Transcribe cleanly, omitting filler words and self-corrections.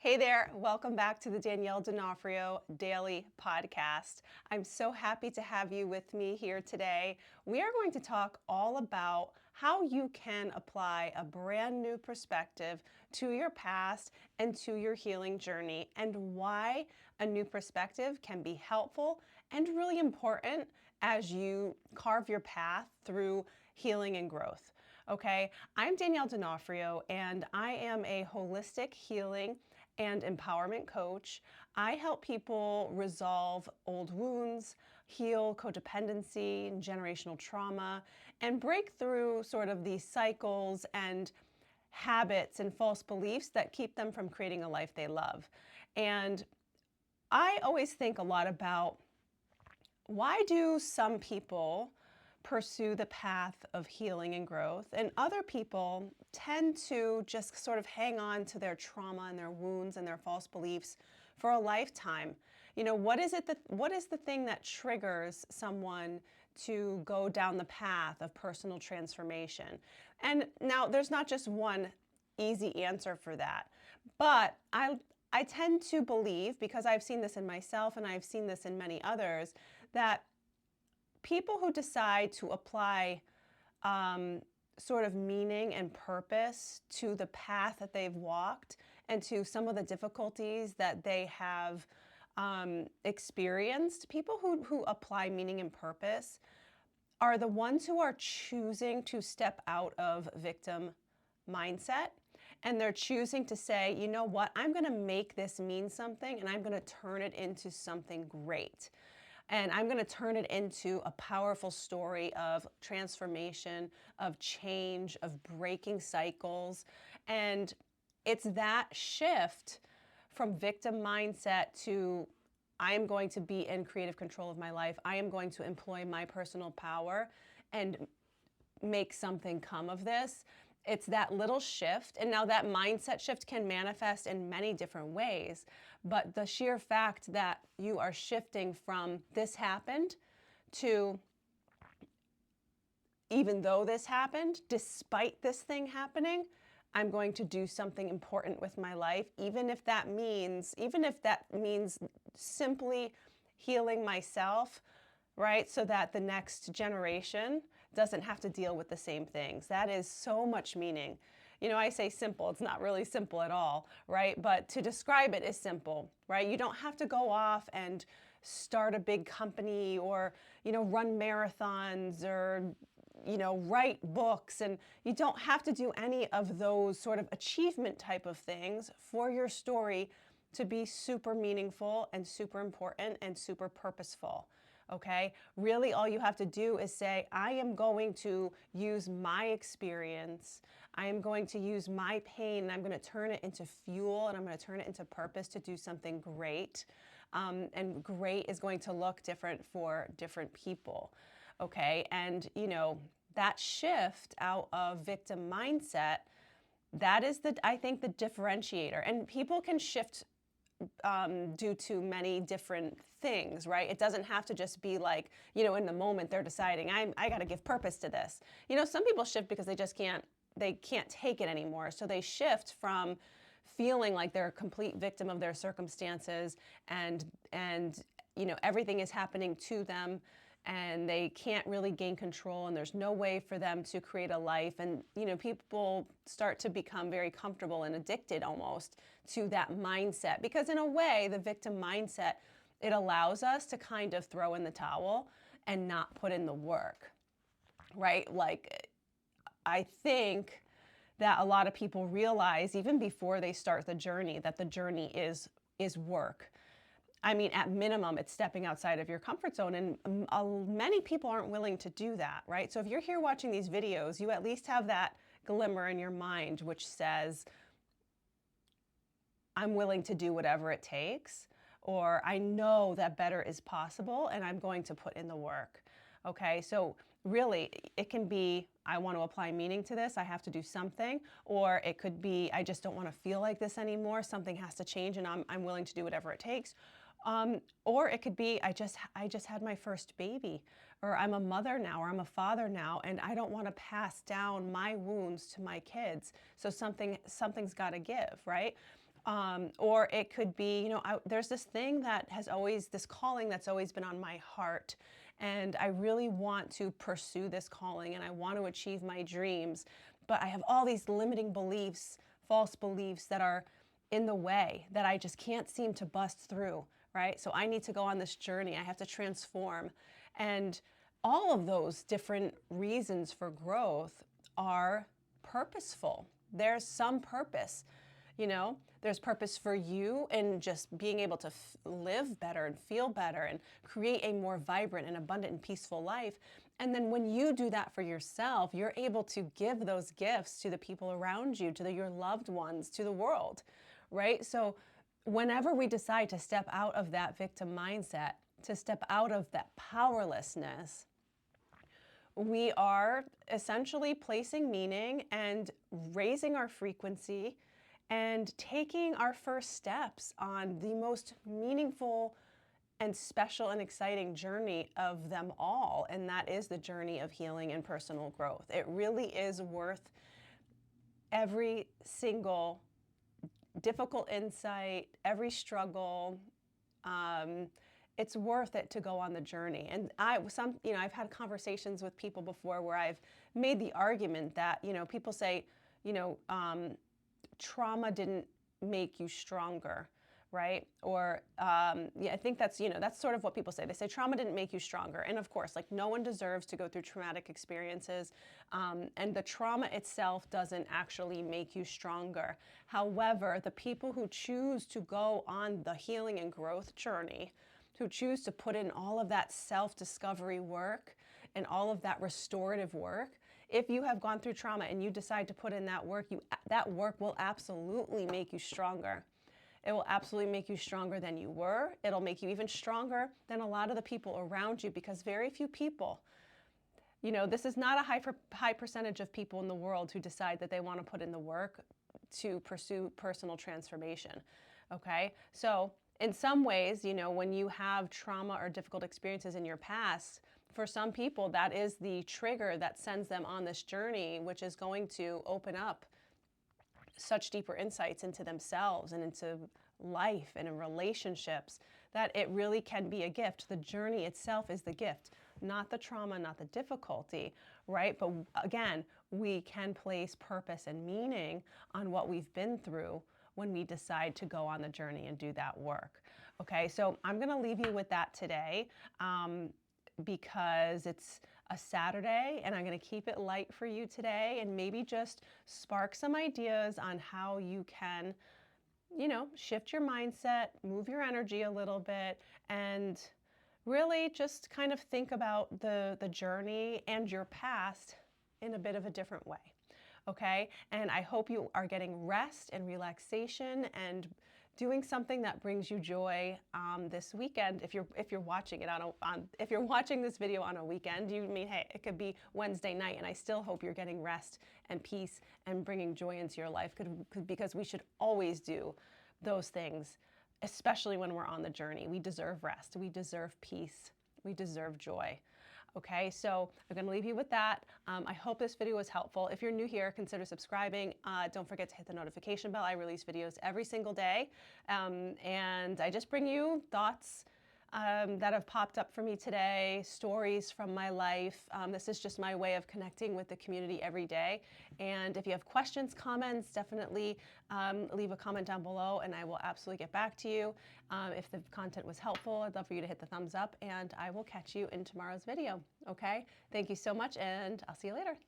Hey there, welcome back to the Danielle D'Onofrio Daily Podcast. I'm so happy to have you with me here today. We are going to talk all about how you can apply a brand new perspective to your past and to your healing journey, and why a new perspective can be helpful and really important as you carve your path through healing and growth. Okay, I'm Danielle D'Onofrio, and I am a holistic healing and empowerment coach. I help people resolve old wounds, heal codependency, generational trauma, and break through sort of these cycles and habits and false beliefs that keep them from creating a life they love. And I always think a lot about, why do some people pursue the path of healing and growth, and other people tend to just sort of hang on to their trauma and their wounds and their false beliefs for a lifetime? What is the thing that triggers someone to go down the path of personal transformation? And now there's not just one easy answer for that, but I tend to believe, because I've seen this in myself and I've seen this in many others, that people who decide to apply sort of meaning and purpose to the path that they've walked and to some of the difficulties that they have experienced, people who apply meaning and purpose are the ones who are choosing to step out of victim mindset. And they're choosing to say, you know what, I'm going to make this mean something, and I'm going to turn it into something great. And I'm going to turn it into a powerful story of transformation, of change, of breaking cycles. And it's that shift from victim mindset to, I am going to be in creative control of my life. I am going to employ my personal power and make something come of this. It's that little shift. And now that mindset shift can manifest in many different ways. But the sheer fact that you are shifting from this happened to, even though this happened, despite this thing happening, I'm going to do something important with my life, even if that means simply healing myself, right? So that the next generation doesn't have to deal with the same things. That is so much meaning. I say simple, it's not really simple at all, right? But to describe it is simple, right? You don't have to go off and start a big company or, run marathons or, write books. And you don't have to do any of those sort of achievement type of things for your story to be super meaningful and super important and super purposeful. Okay? Really, all you have to do is say, I am going to use my experience. I am going to use my pain, and I'm going to turn it into fuel, and I'm going to turn it into purpose to do something great. And great is going to look different for different people. Okay? And, that shift out of victim mindset, that is I think, the differentiator. And people can shift due to many different things, right? It doesn't have to just be like, in the moment they're deciding, I got to give purpose to this. Some people shift because they can't take it anymore. So they shift from feeling like they're a complete victim of their circumstances, and everything is happening to them, and they can't really gain control, and there's no way for them to create a life. And people start to become very comfortable and addicted almost to that mindset, because in a way, the victim mindset, it allows us to kind of throw in the towel and not put in the work, right? Like, I think that a lot of people realize, even before they start the journey, that the journey is work. I mean, at minimum, it's stepping outside of your comfort zone, and many people aren't willing to do that, right? So if you're here watching these videos, you at least have that glimmer in your mind which says, I'm willing to do whatever it takes, or I know that better is possible, and I'm going to put in the work. Okay, so really, it can be, I want to apply meaning to this, I have to do something, or it could be, I just don't want to feel like this anymore, something has to change, and I'm willing to do whatever it takes. Or it could be, I just had my first baby, or I'm a mother now, or I'm a father now, and I don't want to pass down my wounds to my kids. So something's got to give, right? Or it could be, there's this thing that has always, this calling that's always been on my heart. And I really want to pursue this calling and I want to achieve my dreams. But I have all these limiting beliefs, false beliefs that are in the way that I just can't seem to bust through, right? So I need to go on this journey. I have to transform. And all of those different reasons for growth are purposeful. There's some purpose, there's purpose for you in just being able to live better and feel better and create a more vibrant and abundant and peaceful life. And then when you do that for yourself, you're able to give those gifts to the people around you, to your loved ones, to the world, right? So whenever we decide to step out of that victim mindset, to step out of that powerlessness, we are essentially placing meaning and raising our frequency and taking our first steps on the most meaningful and special and exciting journey of them all. And that is the journey of healing and personal growth. It really is worth every single difficult insight, every struggle. It's worth it to go on the journey. And I've had conversations with people before where I've made the argument that, people say, trauma didn't make you stronger, right? Or, I think that's sort of what people say. They say trauma didn't make you stronger. And of course, like no one deserves to go through traumatic experiences. And the trauma itself doesn't actually make you stronger. However, the people who choose to go on the healing and growth journey, who choose to put in all of that self-discovery work and all of that restorative work, if you have gone through trauma and you decide to put in that work, that work will absolutely make you stronger. It will absolutely make you stronger than you were. It'll make you even stronger than a lot of the people around you, because very few people, this is not a high percentage of people in the world who decide that they want to put in the work to pursue personal transformation, okay? So in some ways, when you have trauma or difficult experiences in your past, for some people, that is the trigger that sends them on this journey, which is going to open up such deeper insights into themselves and into life and in relationships that it really can be a gift. The journey itself is the gift, not the trauma, not the difficulty, right? But again, we can place purpose and meaning on what we've been through when we decide to go on the journey and do that work. Okay, so I'm going to leave you with that today. Because it's a Saturday and I'm going to keep it light for you today and maybe just spark some ideas on how you can, shift your mindset, move your energy a little bit, and really just kind of think about the journey and your past in a bit of a different way. Okay? And I hope you are getting rest and relaxation and doing something that brings you joy this weekend. If you're watching it if you're watching this video on a weekend, hey, it could be Wednesday night, and I still hope you're getting rest and peace and bringing joy into your life, because we should always do those things, especially when we're on the journey. We deserve rest. We deserve peace. We deserve joy. Okay, so I'm going to leave you with that. I hope this video was helpful. If you're new here, consider subscribing. Don't forget to hit the notification bell. I release videos every single day. And I just bring you thoughts that have popped up for me today, stories from my life. This is just my way of connecting with the community every day. And if you have questions, comments, definitely leave a comment down below and I will absolutely get back to you. If the content was helpful, I'd love for you to hit the thumbs up and I will catch you in tomorrow's video. Okay? Thank you so much and I'll see you later.